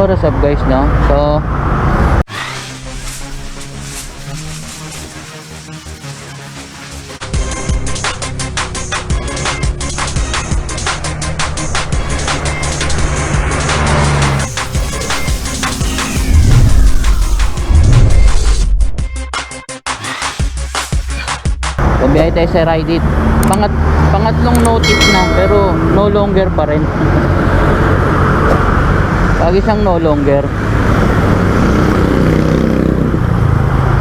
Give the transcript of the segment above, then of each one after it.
What's up guys, no? So biyahe tayo sa Ride It. Pangatlong notice na, pero no longer pa rin. Lagi siyang no longer.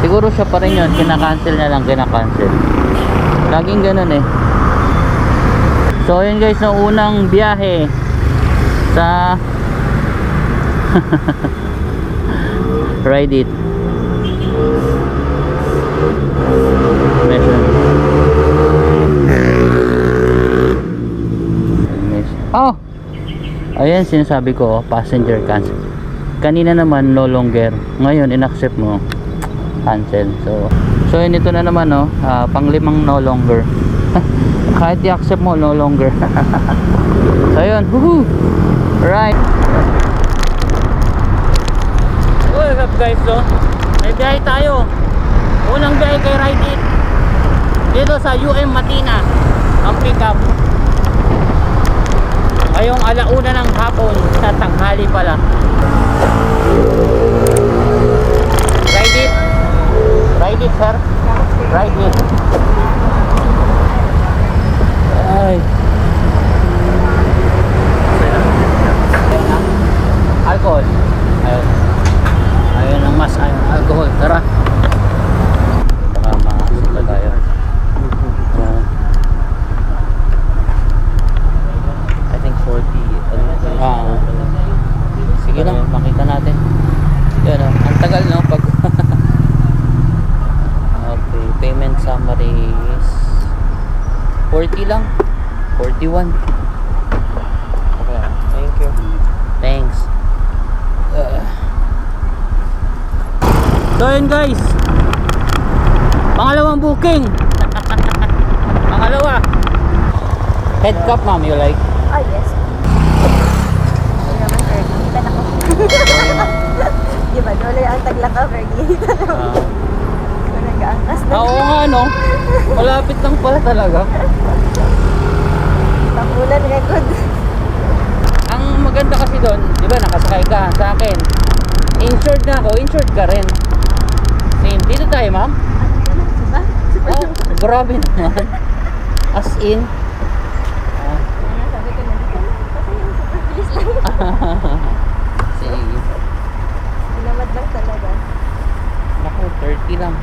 Siguro siya pa rin yun, kinakancel na lang, kinakancel. Laging ganun eh. So yun guys, no, unang biyahe sa Ride It. Oh, ayan sinasabi ko, passenger cancel. Kanina naman no longer, ngayon in-accept mo, cancel. So yun, ito na naman, no, panglimang no longer. Kahit i-accept mo no longer. So yun, woohoo, right. What's up guys, so may biyahe tayo. Unang biyahe kay Ride It dito sa UM Matina, ang pick up ngayong alauna ng hapon, sa tanghali pala. Ride It, Ride It sir, Ride It. Ay, alcohol, ayun, ayun ang mas, ayun, alcohol, tara. Baka makasita tayo. I think 40. Sige lang, makita natin. Yan, ang tagal, no, pag okay, payment summary is 40 lang, 41. Okay, thank you. Thanks. So yun guys, pangalawang booking. Pangalawa. Head cup, ma'am, you like? Oh, yes. Hindi naman, sir. Nakita na ko. Di ba? Dole ang tagla-cover. Gihita na ko. So, nag-aangkas na. Oo nga, no? Malapit lang pala talaga. Pamulan record. Ang maganda kasi doon, di ba, nakasakay ka sa akin. Insured na ako, insured ka rin. Same. Dito tayo, ma'am. Diba? Oh, grabe naman. As in. Sabi ko na dito. Kasi yung super bilis lang. Sige. Pinamad lang talaga. Naku, 30 lang.